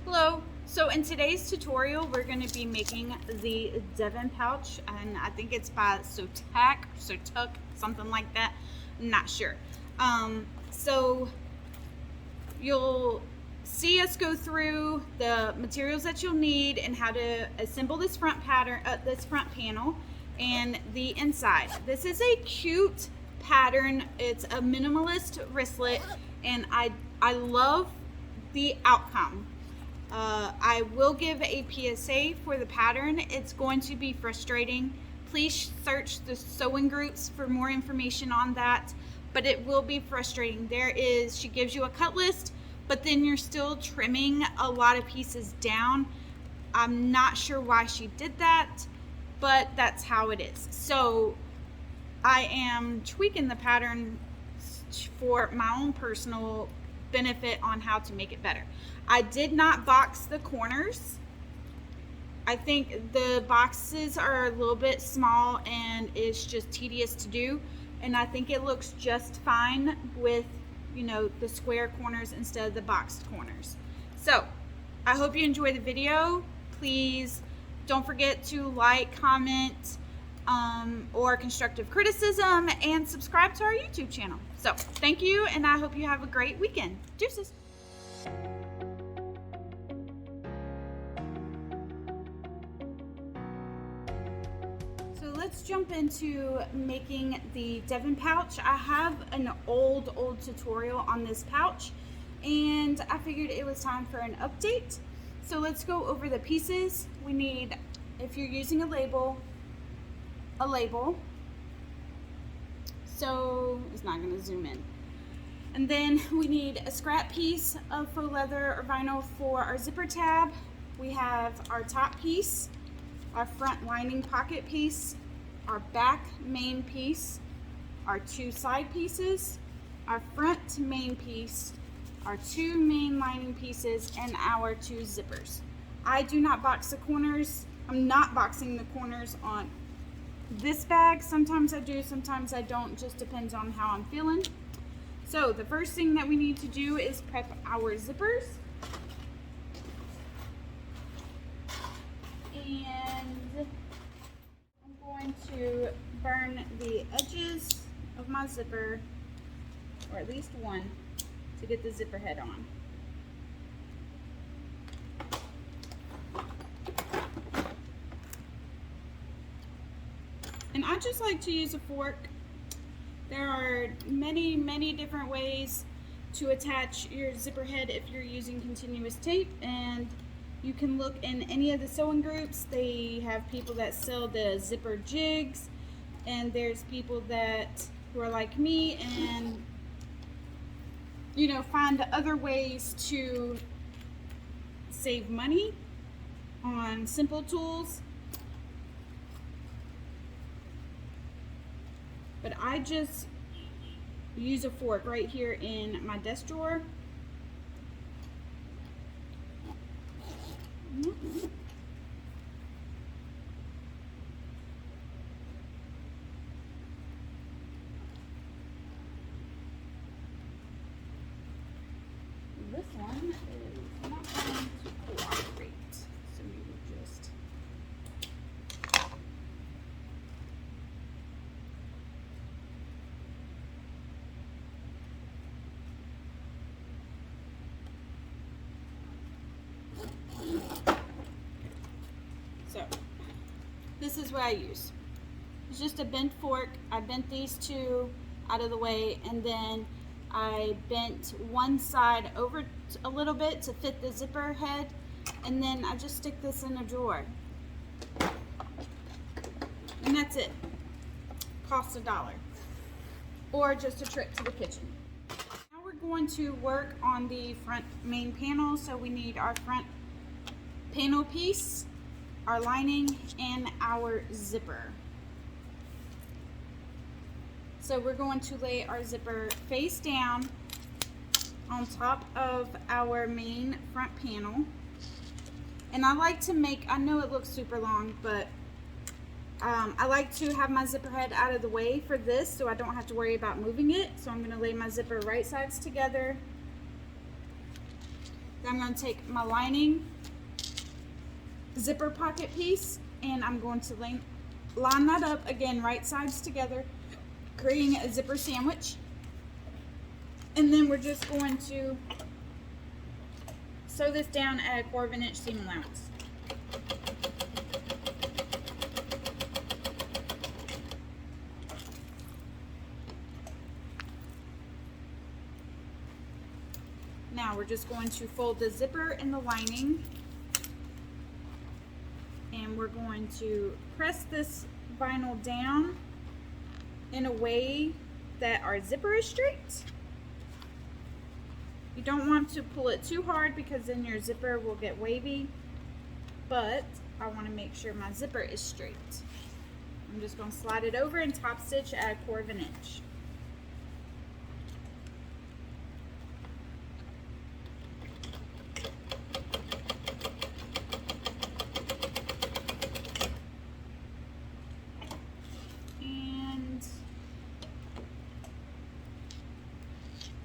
Hello. So in today's tutorial, we're going to be making the Devon Pouch, and I think it's by Sotuck, something like that. I'm not sure. So you'll see us go through the materials that you'll need and how to assemble this front pattern, this front panel, and the inside. This is a cute pattern. It's a minimalist wristlet, and I love the outcome. I will give a PSA for the pattern. It's going to be frustrating. Please search the sewing groups for more information on that, but it will be frustrating. She gives you a cut list, but then you're still trimming a lot of pieces down. I'm not sure why she did that, but that's how it is. So I am tweaking the pattern for my own personal benefit on how to make it better. I did not box the corners. I think the boxes are a little bit small and it's just tedious to do, and I think it looks just fine with, you know, the square corners instead of the boxed corners. So I hope you enjoy the video. Please don't forget to like, comment, or constructive criticism, and subscribe to our YouTube channel. So thank you, and I hope you have a great weekend. Deuces. So let's jump into making the Devon pouch. I have an old tutorial on this pouch, and I figured it was time for an update. So let's go over the pieces. We need, if you're using a label, so it's not going to zoom in. And then we need a scrap piece of faux leather or vinyl for our zipper tab. We have our top piece, our front lining pocket piece, our back main piece, our two side pieces, our front main piece, our two main lining pieces, and our two zippers. I do not box the corners. I'm not boxing the corners on this bag. Sometimes I do, sometimes I don't, just depends on how I'm feeling. So the first thing that we need to do is prep our zippers. And I'm going to burn the edges of my zipper, or at least one, to get the zipper head on. And I just like to use a fork. There are many different ways to attach your zipper head if you're using continuous tape, and you can look in any of the sewing groups. They have people that sell the zipper jigs, and there's people who are like me and, you know, find other ways to save money on simple tools. But I just use a fork right here in my desk drawer. This one is not going to cooperate, so we will just this is what I use. It's just a bent fork. I bent these two out of the way, and then I bent one side over a little bit to fit the zipper head, and then I just stick this in a drawer. And that's it. Costs $1. Or just a trip to the kitchen. Now we're going to work on the front main panel. So we need our front panel piece, our lining, and our zipper. So we're going to lay our zipper face down on top of our main front panel. And I like to make, I know it looks super long, but I like to have my zipper head out of the way for this so I don't have to worry about moving it. So I'm going to lay my zipper right sides together. Then I'm going to take my lining zipper pocket piece and I'm going to line that up again, right sides together, creating a zipper sandwich. And then we're just going to sew this down at a 1/4 inch seam allowance. Now we're just going to fold the zipper in the lining, and we're going to press this vinyl down in a way that our zipper is straight. You don't want to pull it too hard because then your zipper will get wavy, but I want to make sure my zipper is straight. I'm just going to slide it over and top stitch at a 1/4 inch.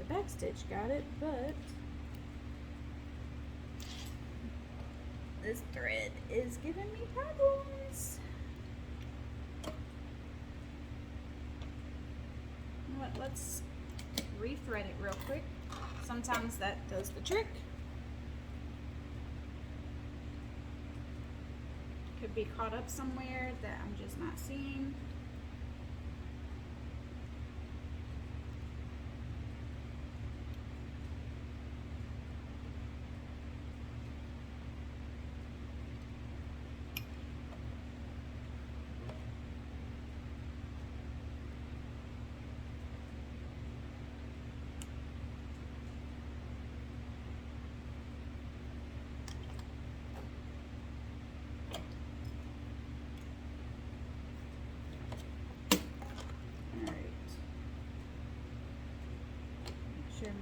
Back stitch got it, but this thread is giving me problems. You know what, let's re-thread it real quick. Sometimes that does the trick. Could be caught up somewhere that I'm just not seeing.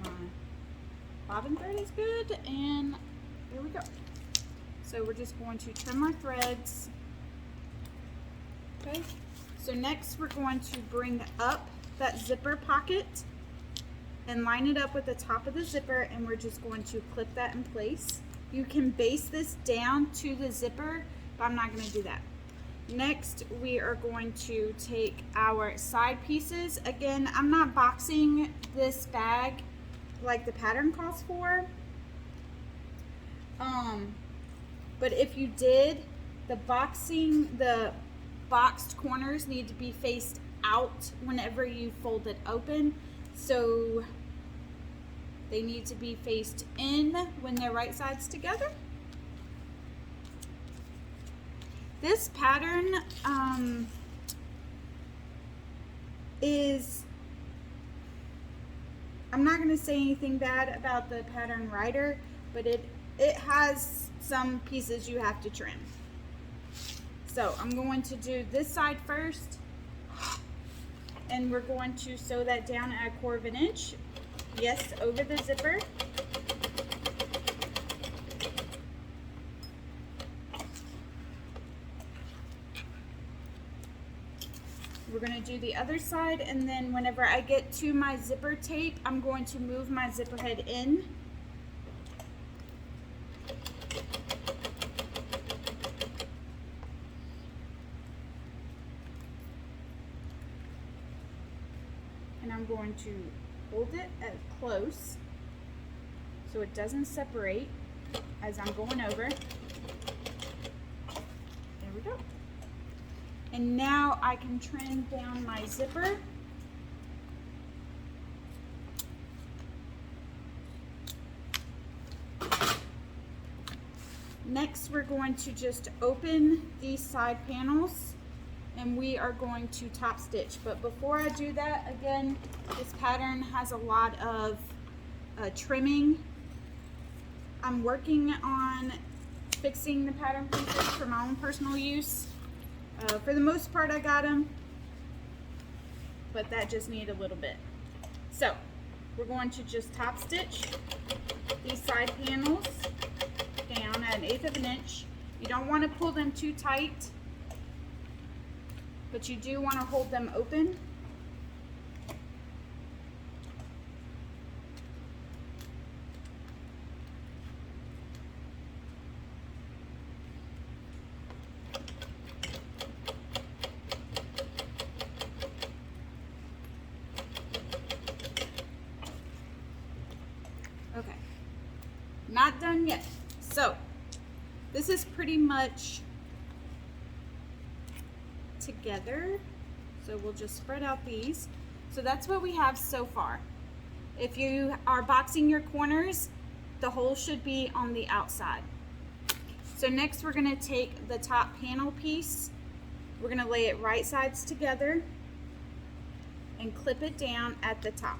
My bobbin thread is good, and there we go. So we're just going to trim our threads. Okay, so next we're going to bring up that zipper pocket and line it up with the top of the zipper, and we're just going to clip that in place. You can base this down to the zipper, but I'm not going to do that. Next, we are going to take our side pieces. Again, I'm not boxing this bag like the pattern calls for. But if you did, the boxed corners need to be faced out whenever you fold it open. So they need to be faced in when they're right sides together. This pattern is, I'm not going to say anything bad about the pattern writer, but it has some pieces you have to trim. So I'm going to do this side first, and we're going to sew that down at a 1/4 inch. Yes, over the zipper. We're going to do the other side, and then whenever I get to my zipper tape, I'm going to move my zipper head in. And I'm going to hold it at close so it doesn't separate as I'm going over. There we go. And now I can trim down my zipper. Next, we're going to just open these side panels, and we are going to top stitch. But before I do that, again, this pattern has a lot of trimming. I'm working on fixing the pattern pieces for my own personal use. For the most part, I got them, but that just needed a little bit. So we're going to just top stitch these side panels down at 1/8 of an inch. You don't want to pull them too tight, but you do want to hold them open. Yeah, so this is pretty much together. So we'll just spread out these. So that's what we have so far. If you are boxing your corners, the hole should be on the outside. So next we're gonna take the top panel piece, we're gonna lay it right sides together and clip it down at the top.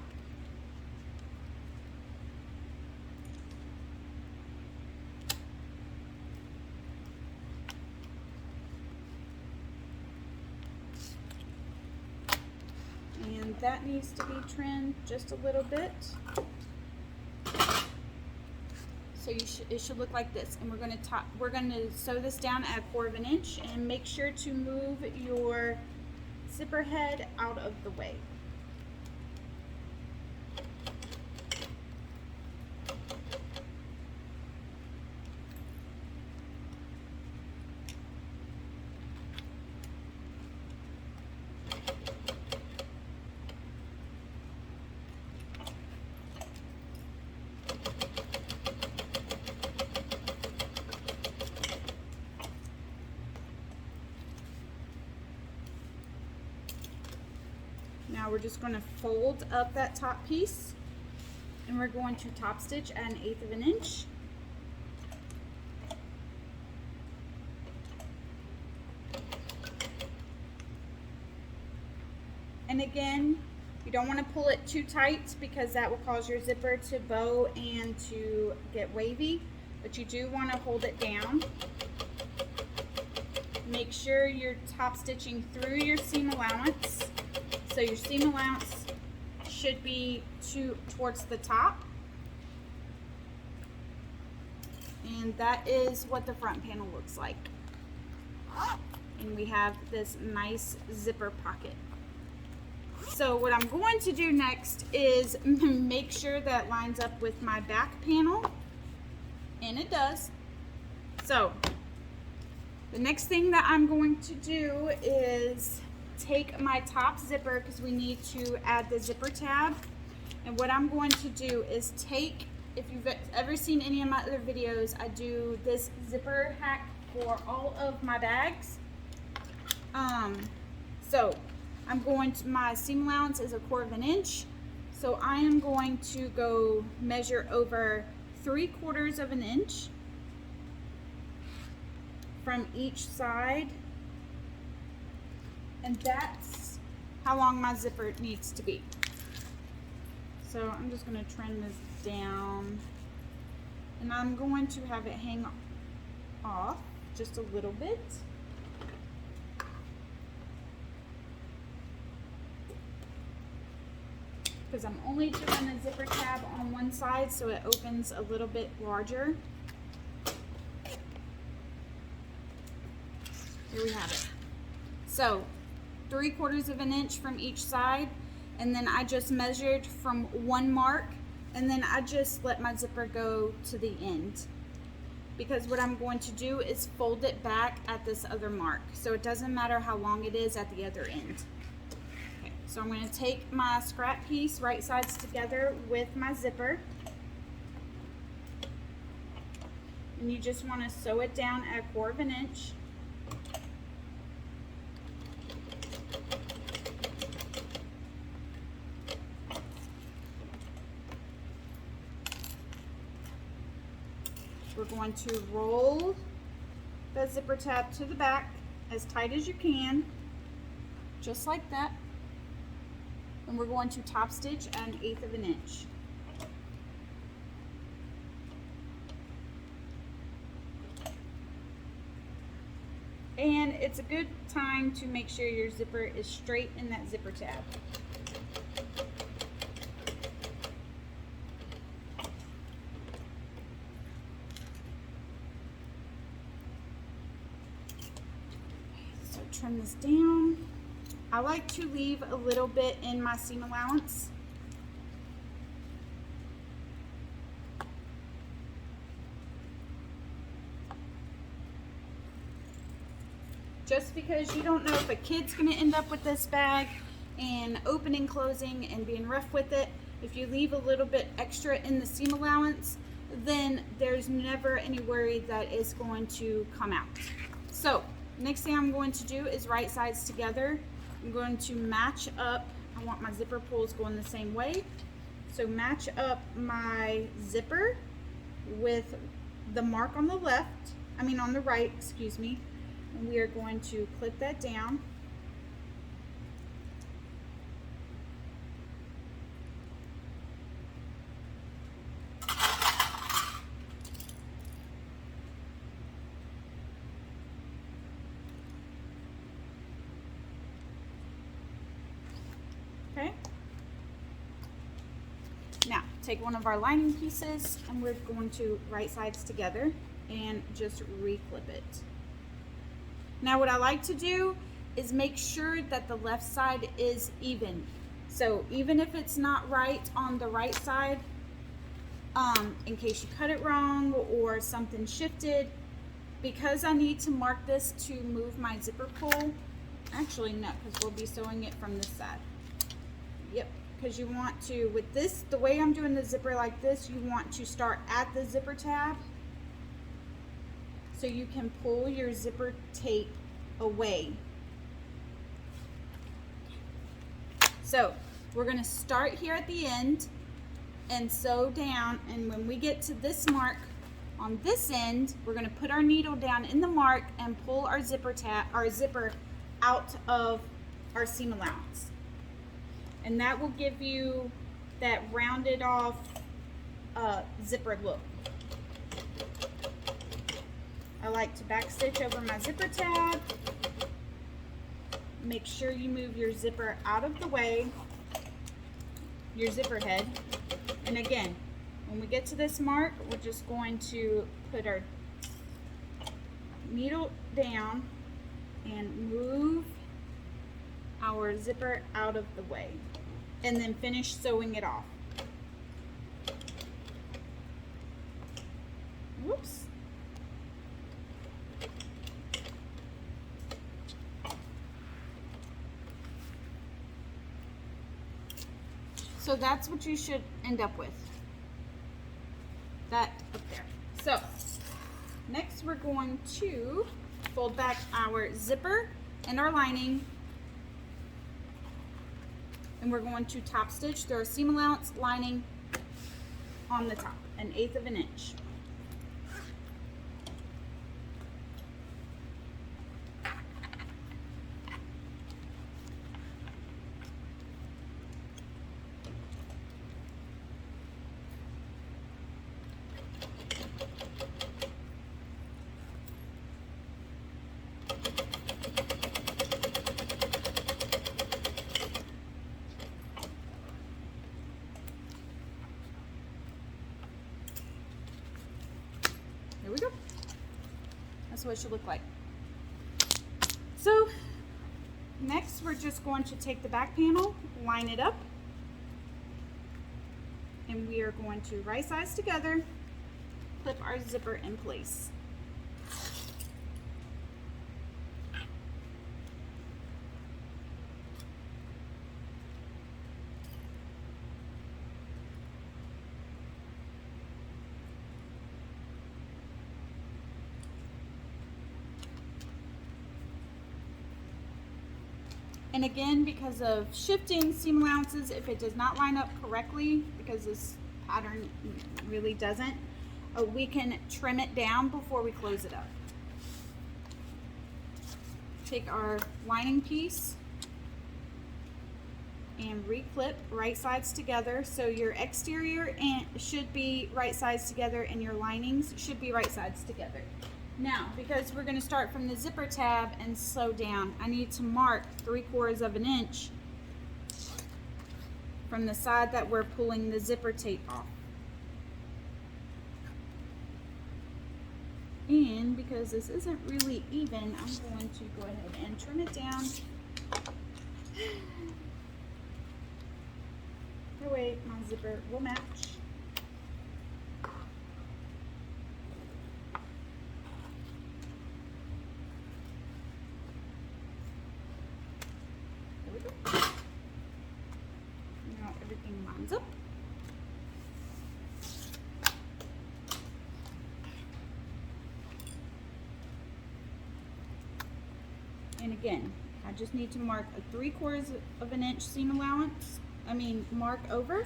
And that needs to be trimmed just a little bit. So it should look like this. And we're gonna sew this down at 1/4 inch and make sure to move your zipper head out of the way. Now we're just going to fold up that top piece and we're going to top stitch at 1/8 of an inch. And again, you don't want to pull it too tight because that will cause your zipper to bow and to get wavy, but you do want to hold it down. Make sure you're top stitching through your seam allowance. So your seam allowance should be towards the top. And that is what the front panel looks like. And we have this nice zipper pocket. So what I'm going to do next is make sure that lines up with my back panel. And it does. So the next thing that I'm going to do is take my top zipper, because we need to add the zipper tab, and what I'm going to do is take, if you've ever seen any of my other videos, I do this zipper hack for all of my bags. So I'm going to, my seam allowance is 1/4 inch, so I am going to go measure over 3/4 of an inch from each side. And that's how long my zipper needs to be. So I'm just going to trim this down. And I'm going to have it hang off just a little bit. Because I'm only doing the zipper tab on one side, so it opens a little bit larger. Here we have it. So 3/4 of an inch from each side, and then I just measured from one mark, and then I just let my zipper go to the end, because what I'm going to do is fold it back at this other mark, so it doesn't matter how long it is at the other end. Okay, so I'm going to take my scrap piece right sides together with my zipper, and you just want to sew it down at 1/4 inch. We're going to roll the zipper tab to the back as tight as you can, just like that. And we're going to top stitch at 1/8 of an inch. And it's a good time to make sure your zipper is straight in that zipper tab. Trim this down. I like to leave a little bit in my seam allowance. Just because you don't know if a kid's going to end up with this bag and opening, closing, and being rough with it. If you leave a little bit extra in the seam allowance, then there's never any worry that it's going to come out. So next thing I'm going to do is right sides together. I'm going to match up, I want my zipper pulls going the same way. So match up my zipper with the mark on the left, on the right, excuse me. And we are going to clip that down. Okay. Now, take one of our lining pieces and we're going to right sides together and just re-clip it. Now, what I like to do is make sure that the left side is even. So even if it's not right on the right side, in case you cut it wrong or something shifted, because I need to mark this to move my zipper pull, actually no, because we'll be sewing it from this side. Yep, because you want to, with this, the way I'm doing the zipper like this, you want to start at the zipper tab so you can pull your zipper tape away. So we're going to start here at the end and sew down, and when we get to this mark on this end, we're going to put our needle down in the mark and pull our zipper out of our seam allowance. And that will give you that rounded off zipper look. I like to back stitch over my zipper tab. Make sure you move your zipper out of the way, your zipper head. And again, when we get to this mark, we're just going to put our needle down and move our zipper out of the way, and then finish sewing it off. Whoops. So that's what you should end up with. That up there. So next we're going to fold back our zipper and our lining, and we're going to top stitch through our seam allowance lining on the top, 1/8 of an inch. There we go. That's what it should look like. So next we're just going to take the back panel, line it up, and we are going to right sides together, clip our zipper in place. And again, because of shifting seam allowances, if it does not line up correctly, because this pattern really doesn't, we can trim it down before we close it up. Take our lining piece and reclip right sides together. So your exterior should be right sides together and your linings should be right sides together. Now, because we're going to start from the zipper tab and sew down, I need to mark 3/4 of an inch from the side that we're pulling the zipper tape off. And because this isn't really even, I'm going to go ahead and trim it down. That way my zipper will match. Now everything lines up. And again, I just need to mark a 3/4 of an inch seam allowance. Mark over.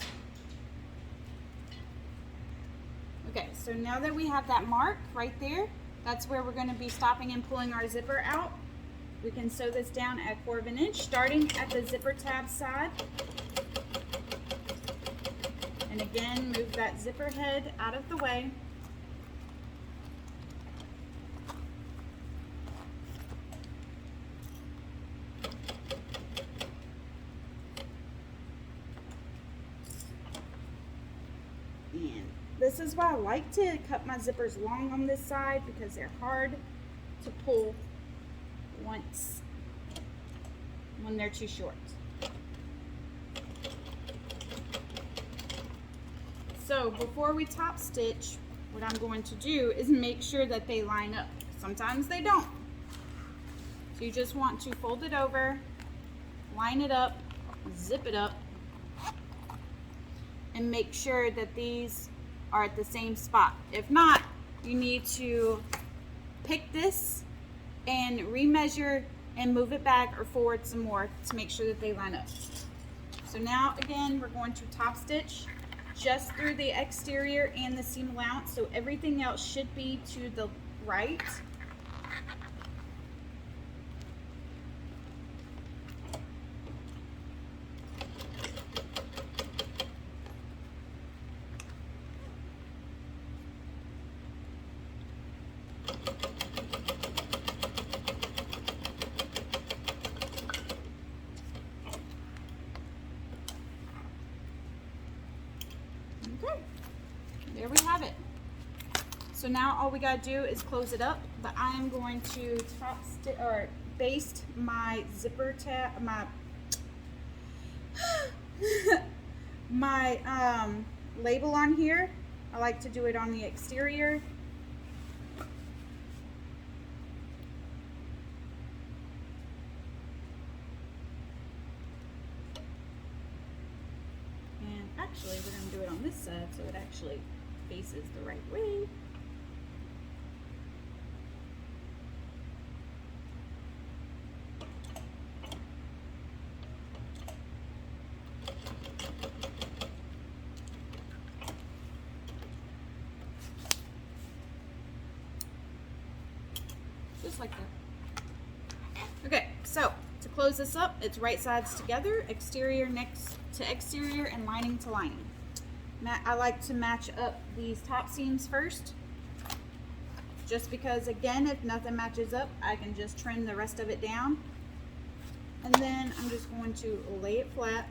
Okay, so now that we have that mark right there, that's where we're going to be stopping and pulling our zipper out. We can sew this down at 1/4 of an inch, starting at the zipper tab side. And again, move that zipper head out of the way. And this is why I like to cut my zippers long on this side, because they're hard to pull when they're too short. So before we top stitch, what I'm going to do is make sure that they line up. Sometimes they don't. So you just want to fold it over, line it up, zip it up, and make sure that these are at the same spot. If not, you need to pick this and remeasure and move it back or forward some more to make sure that they line up. So now again, we're going to top stitch just through the exterior and the seam allowance, so everything else should be to the right. Okay, there we have it. So now all we gotta do is close it up, but I am going to top stitch or baste my zipper tab, my label on here. I like to do it on the exterior. Actually, we're going to do it on this side so it actually faces the right way. Just like that. Okay, so to close this up, it's right sides together, exterior next to exterior, and lining to lining. I like to match up these top seams first, just because, again, if nothing matches up, I can just trim the rest of it down. And then I'm just going to lay it flat.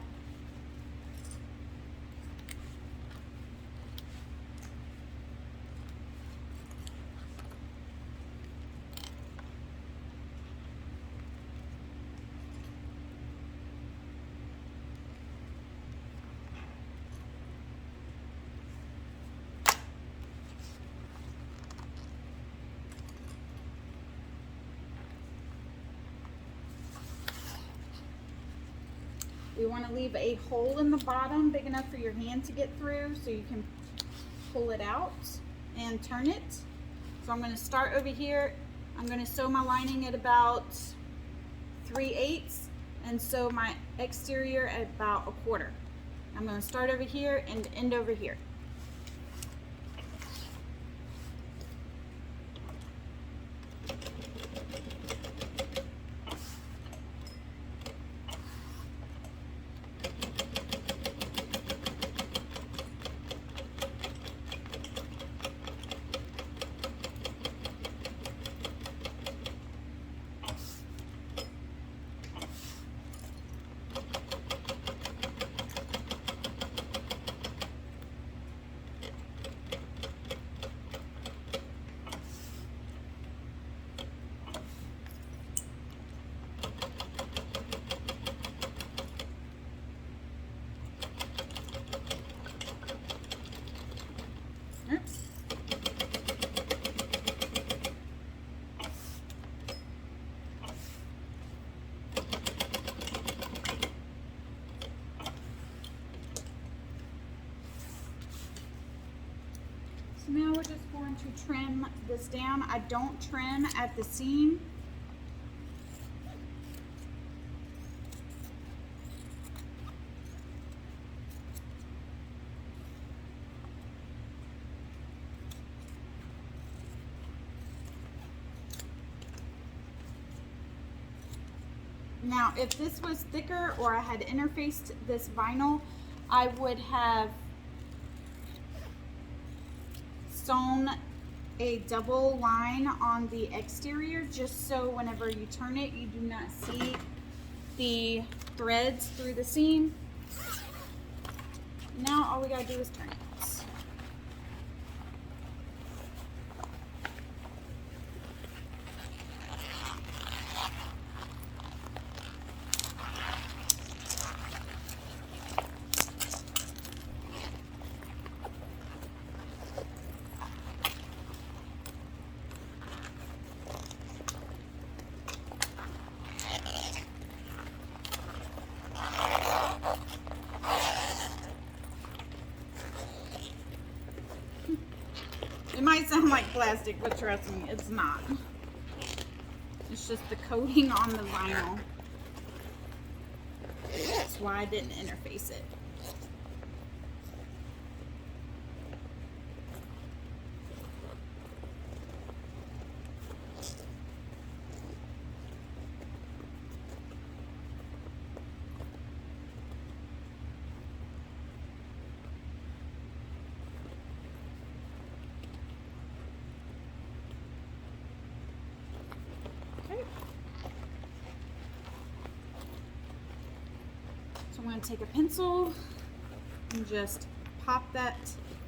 We want to leave a hole in the bottom big enough for your hand to get through so you can pull it out and turn it. So I'm going to start over here. I'm going to sew my lining at about 3/8 and sew my exterior at about 1/4. I'm going to start over here and end over here. So now we're just going to trim this down. I don't trim at the seam Now, if this was thicker or I had interfaced this vinyl, I would have sewn a double line on the exterior, just so whenever you turn it, you do not see the threads through the seam. Now all we gotta do is turn it. It might sound like plastic, but trust me, it's not. It's just the coating on the vinyl. That's why I didn't interface it. So I'm going to take a pencil and just pop that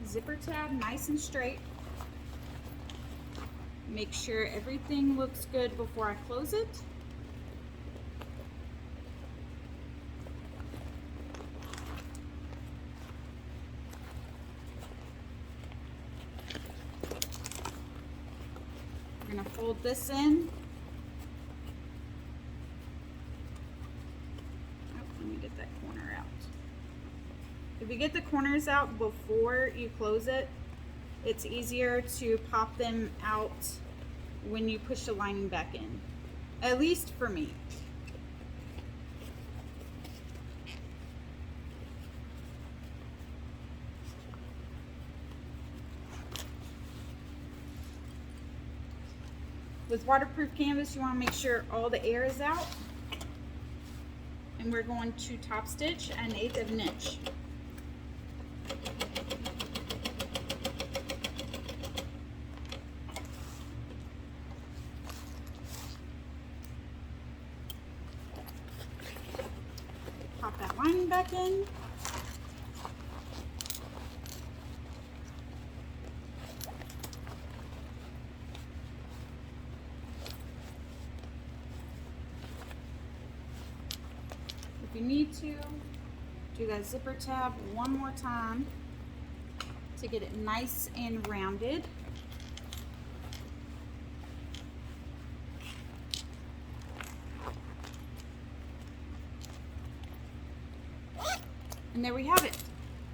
zipper tab nice and straight. Make sure everything looks good before I close it. We're going to fold this in. If you get the corners out before you close it, it's easier to pop them out when you push the lining back in. At least for me. With waterproof canvas, you want to make sure all the air is out. And we're going to top stitch 1/8 of an inch. Pop that lining back in. If you need to, do that zipper tab one more time to get it nice and rounded. And there we have it.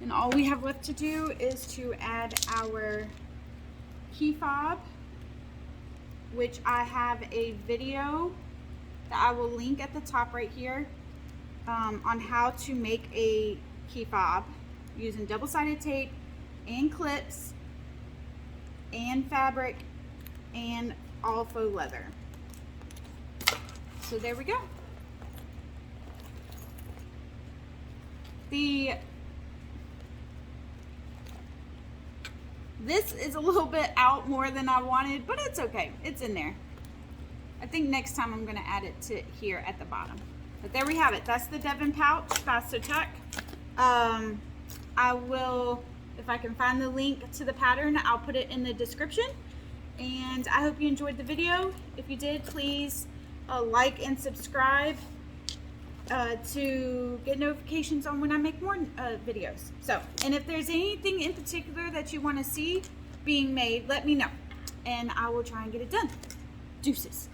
And all we have left to do is to add our key fob, which I have a video that I will link at the top right here on how to make a key fob using double-sided tape and clips and fabric and all faux leather. So there we go. This is a little bit out more than I wanted, but it's okay. It's in there. I think next time I'm going to add it to here at the bottom. But there we have it. That's the Devon Pouch by So Tuck. I will, if I can find the link to the pattern, I'll put it in the description. And I hope you enjoyed the video. If you did, please like and subscribe to get notifications on when I make more videos. So, and if there's anything in particular that you want to see being made, let me know. And I will try and get it done. Deuces.